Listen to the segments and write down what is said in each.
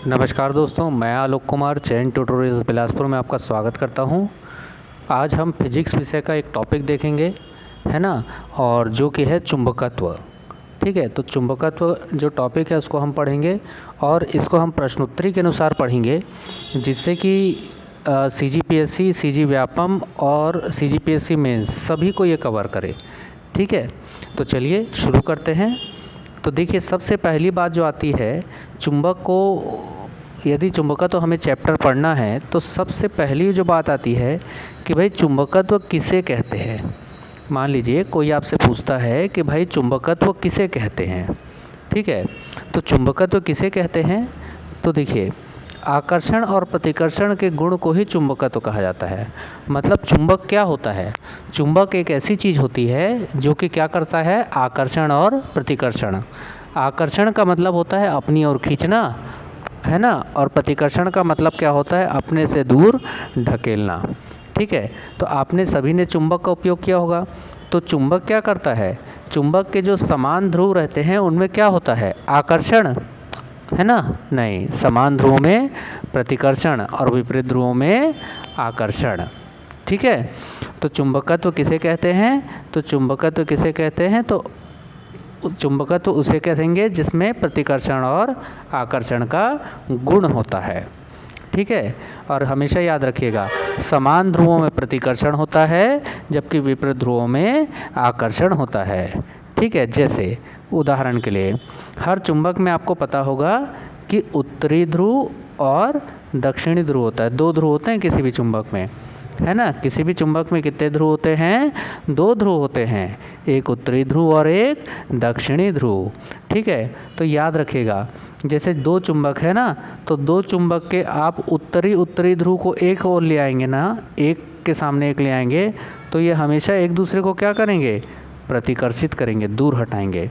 नमस्कार दोस्तों, मैं आलोक कुमार चैन ट्यूटोरियल्स बिलासपुर में आपका स्वागत करता हूं। आज हम फिजिक्स विषय का एक टॉपिक देखेंगे, है ना, और जो कि है चुंबकत्व। ठीक है, तो चुंबकत्व जो टॉपिक है उसको हम पढ़ेंगे और इसको हम प्रश्नोत्तरी के अनुसार पढ़ेंगे, जिससे कि CGPSC, CG व्यापम और CGPSC मेंस सभी को ये कवर करे। ठीक है, तो चलिए शुरू करते हैं। तो देखिए, सबसे पहली बात जो आती है, चुंबक को यदि चुंबकत्व हमें चैप्टर पढ़ना है तो सबसे पहली जो बात आती है कि भाई चुंबकत्व किसे कहते हैं। मान लीजिए कोई आपसे पूछता है कि भाई चुंबकत्व किसे कहते हैं। ठीक है, तो चुंबकत्व किसे कहते हैं, तो देखिए आकर्षण और प्रतिकर्षण के गुण को ही चुंबकत्व कहा जाता है। मतलब चुंबक क्या होता है? चुंबक एक ऐसी चीज़ होती है जो कि क्या करता है, आकर्षण और प्रतिकर्षण। आकर्षण का मतलब होता है अपनी ओर खींचना, है ना, और प्रतिकर्षण का मतलब क्या होता है, अपने से दूर ढकेलना। ठीक है, तो आपने सभी ने चुंबक का उपयोग किया होगा। तो चुंबक क्या करता है, चुंबक के जो समान ध्रुव रहते हैं उनमें क्या होता है, आकर्षण, है ना, नहीं, समान ध्रुवों में प्रतिकर्षण और विपरीत ध्रुवों में आकर्षण। ठीक है, तो चुंबकत्व किसे कहते हैं, तो चुंबकत्व किसे कहते हैं, तो चुंबकत्व उसे कहेंगे जिसमें प्रतिकर्षण और आकर्षण का गुण होता है। ठीक है, और हमेशा याद रखिएगा समान ध्रुवों में प्रतिकर्षण होता है जबकि विपरीत ध्रुवों में आकर्षण होता है। ठीक है, जैसे उदाहरण के लिए हर चुंबक में आपको पता होगा कि उत्तरी ध्रुव और दक्षिणी ध्रुव होता है। दो ध्रुव होते हैं किसी भी चुंबक में, है ना। किसी भी चुंबक में कितने ध्रुव होते हैं, दो ध्रुव होते हैं, एक उत्तरी ध्रुव और एक दक्षिणी ध्रुव। ठीक है, तो याद रखिएगा जैसे दो चुंबक है ना, तो दो चुंबक के आप उत्तरी ध्रुव को एक ओर ले आएंगे ना, एक के सामने एक ले आएंगे, तो ये हमेशा एक दूसरे को क्या करेंगे, प्रतिकर्षित करेंगे, दूर हटाएंगे।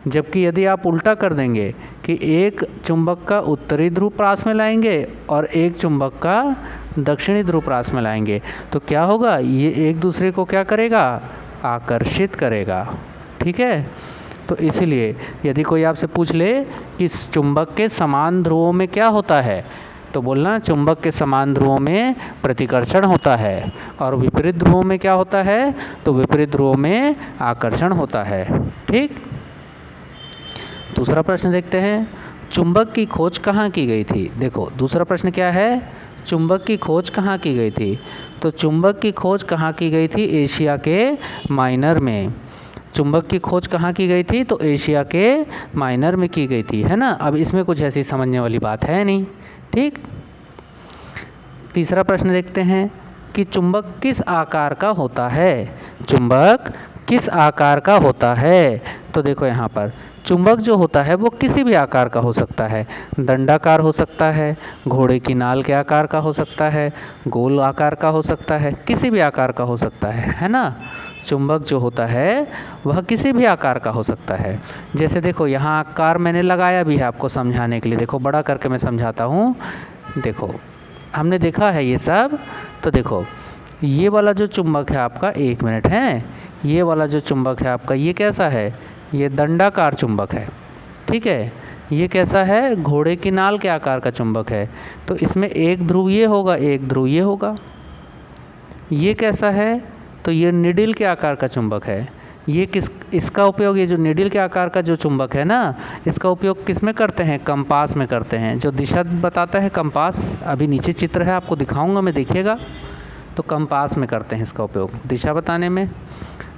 जबकि यदि आप उल्टा कर देंगे कि एक चुंबक का उत्तरी ध्रुव पास में लाएंगे और एक चुंबक का दक्षिणी ध्रुव पास में लाएंगे, तो क्या होगा, ये एक दूसरे को क्या करेगा, आकर्षित करेगा। ठीक है, तो इसलिए यदि कोई आपसे पूछ ले कि चुंबक के समान ध्रुवों में क्या होता है, तो बोलना चुंबक के समान ध्रुवों में प्रतिकर्षण होता है और विपरीत ध्रुवों में क्या होता है, तो विपरीत ध्रुवों में आकर्षण होता है। ठीक, दूसरा प्रश्न देखते हैं, चुंबक की खोज कहाँ की गई थी। देखो दूसरा प्रश्न क्या है, चुंबक की खोज कहाँ की गई थी, तो चुंबक की खोज कहाँ की गई थी, एशिया के माइनर में। चुंबक की खोज कहाँ की गई थी, तो एशिया के माइनर में की गई थी, है ना। अब इसमें कुछ ऐसी समझने वाली बात है नहीं। ठीक, तीसरा प्रश्न देखते हैं कि चुंबक किस आकार का होता है। चुंबक किस आकार का होता है, तो देखो यहाँ पर चुंबक जो होता है वो किसी भी आकार का हो सकता है। दंडाकार हो सकता है, घोड़े की नाल के आकार का हो सकता है, गोल आकार का हो सकता है, किसी भी आकार का हो सकता है ना। चुंबक जो होता है वह किसी भी आकार का हो सकता है। जैसे देखो यहाँ आकार मैंने लगाया भी है आपको समझाने के लिए, देखो बड़ा करके मैं समझाता हूँ। देखो हमने देखा है ये सब, तो देखो ये वाला जो चुंबक है आपका, एक मिनट है, ये वाला जो चुंबक है आपका ये कैसा है, ये दंडाकार चुंबक है। ठीक है, ये कैसा है, घोड़े की नाल के आकार का चुंबक है। तो इसमें एक ध्रुव ये होगा, एक ध्रुव ये होगा। ये कैसा है, तो ये निडिल के आकार का चुंबक है। ये इसका उपयोग, ये जो निडिल के आकार का जो चुंबक है ना, इसका उपयोग किस में करते हैं, कंपास में करते हैं। जो दिशा बताता है कंपास, अभी नीचे चित्र है आपको दिखाऊंगा मैं, देखिएगा, तो कंपास में करते हैं इसका उपयोग दिशा बताने में।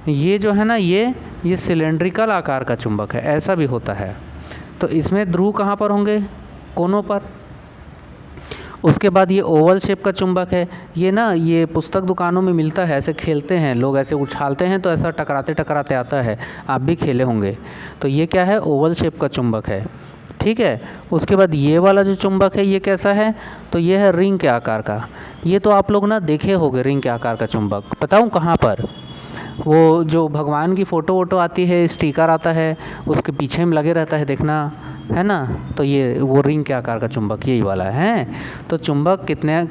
ये जो है ना, ये सिलेंड्रिकल आकार का चुंबक है, ऐसा भी होता है। तो इसमें ध्रुव कहाँ पर होंगे, कोनों पर। उसके बाद ये ओवल शेप का चुंबक है, ये ना ये पुस्तक दुकानों में मिलता है, ऐसे खेलते हैं लोग, ऐसे उछालते हैं तो ऐसा टकराते टकराते आता है, आप भी खेले होंगे। तो ये क्या है, ओवल शेप का चुंबक है। ठीक है, उसके बाद ये वाला जो चुंबक है ये कैसा है, तो ये है रिंग के आकार का। ये तो आप लोग ना देखे होंगे रिंग के आकार का चुंबक, बताऊँ कहाँ पर, वो जो भगवान की फ़ोटो वोटो आती है, स्टिकर आता है, उसके पीछे में लगे रहता है, देखना, है ना। तो ये वो रिंग के आकार का चुंबक यही वाला है। तो चुंबक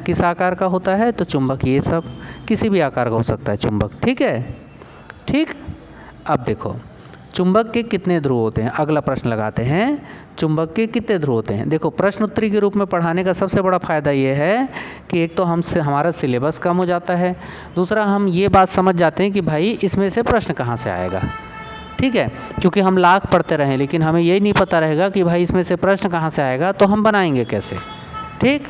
किस आकार का होता है, तो चुंबक ये सब किसी भी आकार का हो सकता है चुंबक। ठीक है, ठीक। अब देखो चुंबक के कितने ध्रुव होते हैं? अगला प्रश्न लगाते हैं, चुंबक के कितने ध्रुव होते हैं? देखो, प्रश्न उत्तरी के रूप में पढ़ाने का सबसे बड़ा फ़ायदा ये है कि एक तो हमारा सिलेबस कम हो जाता है, दूसरा हम ये बात समझ जाते हैं कि भाई इसमें से प्रश्न कहाँ से आएगा। ठीक है, क्योंकि हम लाख पढ़ते रहें लेकिन हमें यही नहीं पता रहेगा कि भाई इसमें से प्रश्न कहाँ से आएगा, तो हम बनाएंगे कैसे। ठीक,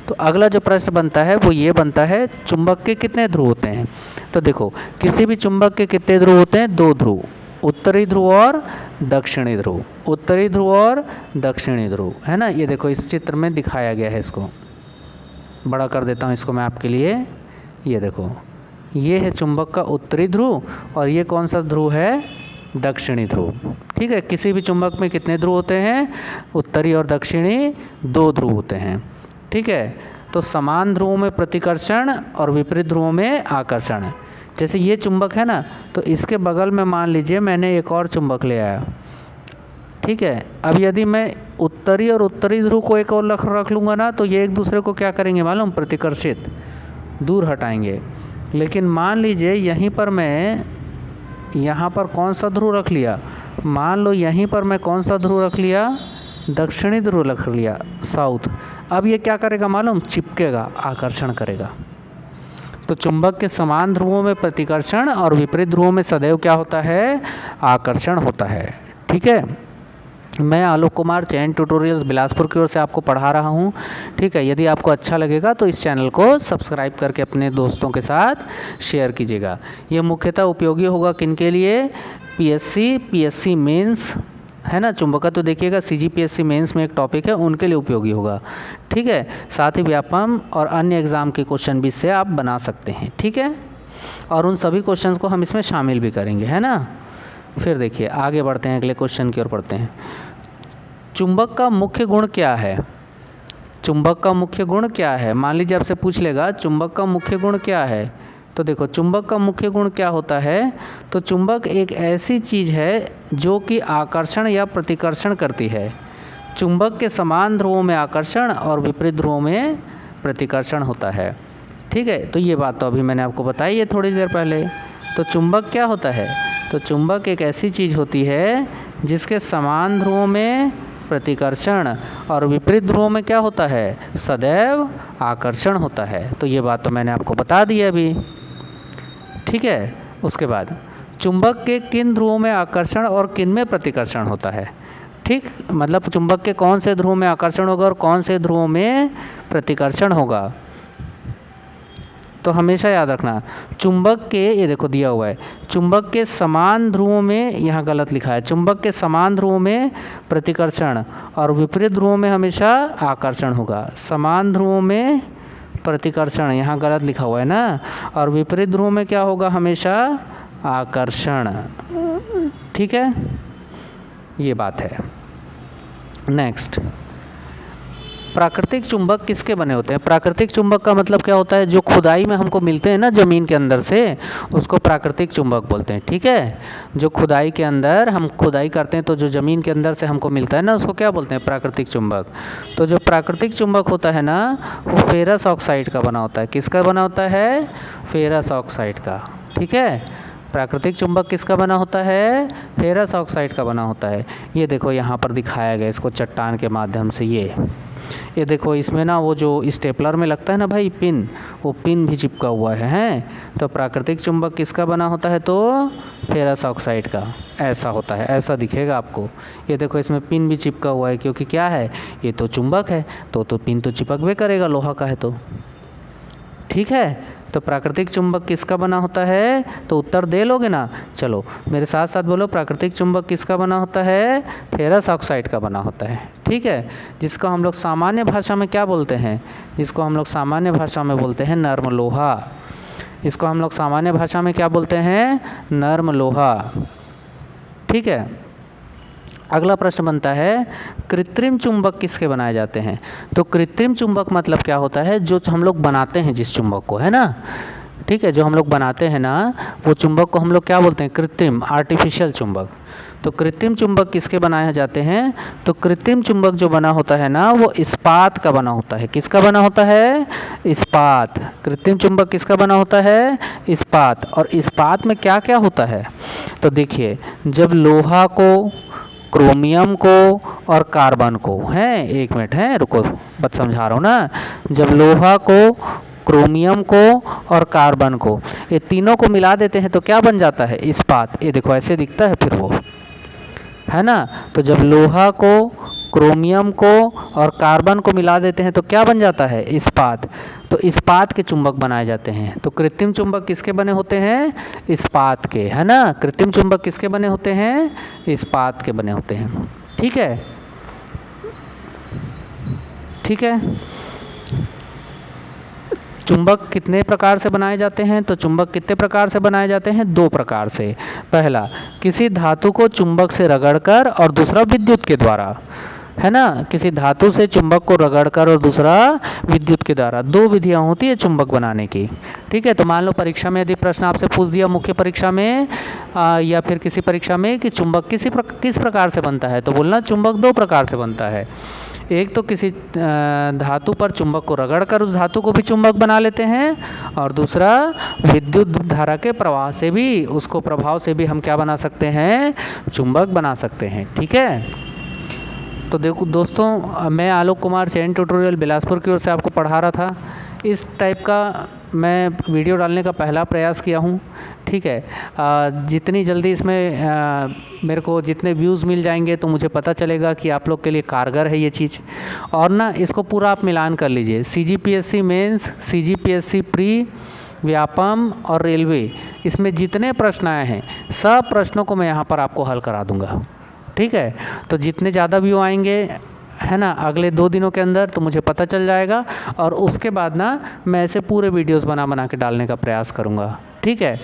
तो अगला जो प्रश्न बनता है वो ये बनता है, चुंबक के कितने ध्रुव होते हैं? तो देखो, किसी भी चुंबक के कितने ध्रुव होते हैं? 2 ध्रुव, उत्तरी ध्रुव और दक्षिणी ध्रुव। उत्तरी ध्रुव और दक्षिणी ध्रुव, है ना। ये देखो इस चित्र में दिखाया गया है, इसको बड़ा कर देता हूँ इसको मैं आपके लिए। ये देखो, ये है चुंबक का उत्तरी ध्रुव और ये कौन सा ध्रुव है? दक्षिणी ध्रुव। ठीक है, किसी भी चुंबक में कितने ध्रुव होते हैं? उत्तरी और दक्षिणी 2 ध्रुव होते हैं। ठीक है, तो समान ध्रुवों में प्रतिकर्षण और विपरीत ध्रुवों में आकर्षण। जैसे ये चुंबक है ना, तो इसके बगल में मान लीजिए मैंने एक और चुंबक ले आया। ठीक है, अब यदि मैं उत्तरी और उत्तरी ध्रुव को एक और रख लूँगा ना, तो ये एक दूसरे को क्या करेंगे मालूम? प्रतिकर्षित, दूर हटाएंगे। लेकिन मान लीजिए यहीं पर मैं यहाँ पर कौन सा ध्रुव रख लिया? मान लो यहीं पर मैं कौन सा ध्रुव रख लिया? दक्षिणी ध्रुव रख लिया, साउथ। अब ये क्या करेगा मालूम? चिपकेगा, आकर्षण करेगा। तो चुंबक के समान ध्रुवों में प्रतिकर्षण और विपरीत ध्रुवों में सदैव क्या होता है? आकर्षण होता है। ठीक है, मैं आलोक कुमार चैन ट्यूटोरियल्स बिलासपुर की ओर से आपको पढ़ा रहा हूँ। ठीक है, यदि आपको अच्छा लगेगा तो इस चैनल को सब्सक्राइब करके अपने दोस्तों के साथ शेयर कीजिएगा। ये मुख्यतः उपयोगी होगा किन के लिए? पीएससी मेंस, है ना। चुंबकत्व तो देखिएगा, सीजीपीएससी मेंस में एक टॉपिक है, उनके लिए उपयोगी होगा। ठीक है, साथ ही व्यापम और अन्य एग्ज़ाम के क्वेश्चन भी इससे आप बना सकते हैं। ठीक है, और उन सभी क्वेश्चंस को हम इसमें शामिल भी करेंगे, है ना। फिर देखिए आगे बढ़ते हैं, अगले क्वेश्चन की ओर पढ़ते हैं। चुंबक का मुख्य गुण क्या है? चुंबक का मुख्य गुण क्या है? मान लीजिए आपसे पूछ लेगा चुंबक का मुख्य गुण क्या है, तो देखो चुंबक का मुख्य गुण क्या होता है? तो चुंबक एक ऐसी चीज़ है जो कि आकर्षण या प्रतिकर्षण करती है। चुंबक के समान ध्रुवों में आकर्षण और विपरीत ध्रुवों में प्रतिकर्षण होता है। ठीक है, तो ये बात तो अभी मैंने आपको बताई है थोड़ी देर पहले। तो चुंबक क्या होता है? तो चुंबक एक ऐसी चीज़ होती है जिसके समान ध्रुवों में प्रतिकर्षण और विपरीत ध्रुवों में क्या होता है? सदैव आकर्षण होता है। तो ये बात तो मैंने आपको बता दी है अभी। ठीक है, उसके बाद चुंबक के किन ध्रुवों में आकर्षण और किन में प्रतिकर्षण होता है? ठीक, मतलब चुंबक के कौन से ध्रुवों में आकर्षण होगा और कौन से ध्रुवों में प्रतिकर्षण होगा। तो हमेशा याद रखना, चुंबक के, ये देखो दिया हुआ है, चुंबक के समान ध्रुवों में, यहाँ गलत लिखा है, चुंबक के समान ध्रुवों में प्रतिकर्षण और विपरीत ध्रुवों में हमेशा आकर्षण होगा। समान ध्रुवों में प्रतिकर्षण, यहाँ गलत लिखा हुआ है ना, और विपरीत ध्रुवों में क्या होगा? हमेशा आकर्षण। ठीक है, ये बात है। नेक्स्ट, प्राकृतिक चुंबक किसके बने होते हैं? प्राकृतिक चुंबक का मतलब क्या होता है? जो खुदाई में हमको मिलते हैं ना ज़मीन के अंदर से, उसको प्राकृतिक चुंबक बोलते हैं। ठीक है, जो खुदाई के अंदर हम खुदाई करते हैं तो जो ज़मीन के अंदर से हमको मिलता है ना, उसको क्या बोलते हैं? प्राकृतिक चुंबक। तो जो प्राकृतिक चुंबक होता है ना, वो फेरस ऑक्साइड का बना होता है। किसका बना होता है? फेरस ऑक्साइड का। ठीक है, प्राकृतिक चुंबक किसका बना होता है? फेरस ऑक्साइड का बना होता है। ये देखो यहाँ पर दिखाया गया इसको चट्टान के माध्यम से। ये देखो इसमें ना वो जो स्टेपलर में लगता है ना भाई पिन, वो पिन भी चिपका हुआ है। तो प्राकृतिक चुंबक किसका बना होता है? तो फेरस ऑक्साइड का। ऐसा होता है, ऐसा दिखेगा आपको। ये देखो इसमें पिन भी चिपका हुआ है, क्योंकि क्या है, ये तो चुंबक है तो पिन तो चिपकबे करेगा, लोहा का है तो। ठीक है, तो प्राकृतिक चुंबक किसका बना होता है? तो उत्तर दे लोगे ना? चलो मेरे साथ साथ बोलो, प्राकृतिक चुंबक किसका बना होता है? फेरस ऑक्साइड का बना होता है। ठीक है, जिसको हम लोग सामान्य भाषा में क्या बोलते हैं? जिसको हम लोग सामान्य भाषा में बोलते हैं नर्म लोहा। इसको हम लोग सामान्य भाषा में क्या बोलते हैं? नर्म लोहा। ठीक है, अगला प्रश्न बनता है, कृत्रिम चुंबक किसके बनाए जाते हैं? तो कृत्रिम चुंबक मतलब क्या होता है? जो हम लोग बनाते हैं जिस चुंबक को, है ना। ठीक है, जो हम लोग बनाते हैं ना वो चुंबक को हम लोग क्या बोलते हैं, कृत्रिम, आर्टिफिशियल चुंबक। तो कृत्रिम चुंबक किसके बनाए जाते हैं, तो कृत्रिम चुंबक जो बना होता है ना वो इस्पात का बना होता है। किसका बना होता है, इस्पात। कृत्रिम चुंबक किसका बना होता है, इस्पात। और इस्पात में क्या क्या होता है, तो देखिए जब लोहा को, क्रोमियम को और कार्बन को, हैं एक मिनट है रुको, बस समझा रहा हूँ ना, जब लोहा को, क्रोमियम को और कार्बन को, ये तीनों को मिला देते हैं तो क्या बन जाता है, इस्पात। ये देखो ऐसे दिखता है फिर वो, है ना। तो जब लोहा को, क्रोमियम को और कार्बन को मिला देते हैं तो क्या बन जाता है, इस्पात। तो इस्पात के चुंबक बनाए जाते हैं। तो कृत्रिम चुंबक किसके बने होते हैं, इस्पात के, है ना। कृत्रिम चुंबक किसके बने होते हैं, इस्पात के बने होते हैं। ठीक है, ठीक है। चुंबक कितने प्रकार से बनाए जाते हैं, तो चुंबक कितने प्रकार से बनाए जाते हैं, दो प्रकार से। पहला, किसी धातु को चुंबक से रगड़कर, और दूसरा विद्युत के द्वारा, है ना। किसी धातु से चुंबक को रगड़कर और दूसरा विद्युत के द्वारा, दो विधियां होती है चुंबक बनाने की। ठीक है, तो मान लो परीक्षा में यदि प्रश्न आपसे पूछ दिया, मुख्य परीक्षा में या फिर किसी परीक्षा में, कि चुंबक किस प्रकार से बनता है, तो बोलना चुंबक दो प्रकार से बनता है। एक तो किसी धातु पर चुंबक को रगड़कर उस धातु को भी चुंबक बना लेते हैं, और दूसरा विद्युत धारा के प्रवाह से भी, उसको प्रभाव से भी हम क्या बना सकते हैं, चुंबक बना सकते हैं। ठीक है, तो देखो दोस्तों, मैं आलोक कुमार चैन ट्यूटोरियल बिलासपुर की ओर से आपको पढ़ा रहा था। इस टाइप का मैं वीडियो डालने का पहला प्रयास किया हूँ। ठीक है, जितनी जल्दी इसमें मेरे को जितने व्यूज़ मिल जाएंगे तो मुझे पता चलेगा कि आप लोग के लिए कारगर है ये चीज़। और ना इसको पूरा आप मिलान कर लीजिए, CGPSC mains, CGPSC pre, Vyapam और रेलवे, इसमें जितने प्रश्न आए हैं सब प्रश्नों को मैं यहाँ पर आपको हल करा दूँगा। ठीक है, तो जितने ज़्यादा व्यू आएंगे, है ना, अगले 2 दिनों के अंदर, तो मुझे पता चल जाएगा, और उसके बाद ना मैं ऐसे पूरे वीडियोस बना के डालने का प्रयास करूँगा। ठीक है,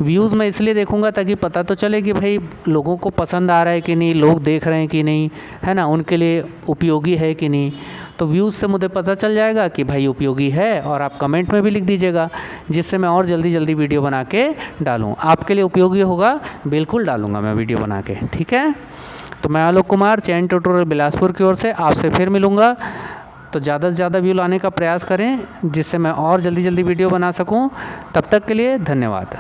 व्यूज़ मैं इसलिए देखूँगा ताकि पता तो चले कि भाई लोगों को पसंद आ रहा है कि नहीं, लोग देख रहे हैं कि नहीं, है ना, उनके लिए उपयोगी है कि नहीं। तो व्यूज़ से मुझे पता चल जाएगा कि भाई उपयोगी है, और आप कमेंट में भी लिख दीजिएगा, जिससे मैं और जल्दी वीडियो बना के डालूँ। आपके लिए उपयोगी होगा, बिल्कुल डालूँगा मैं वीडियो बना के। ठीक है, तो मैं आलोक कुमार चैन ट्यूटोरियल बिलासपुर की ओर से आपसे फिर मिलूँगा। तो ज़्यादा से ज़्यादा व्यू लाने का प्रयास करें, जिससे मैं और जल्दी वीडियो बना सकूं। तब तक के लिए धन्यवाद।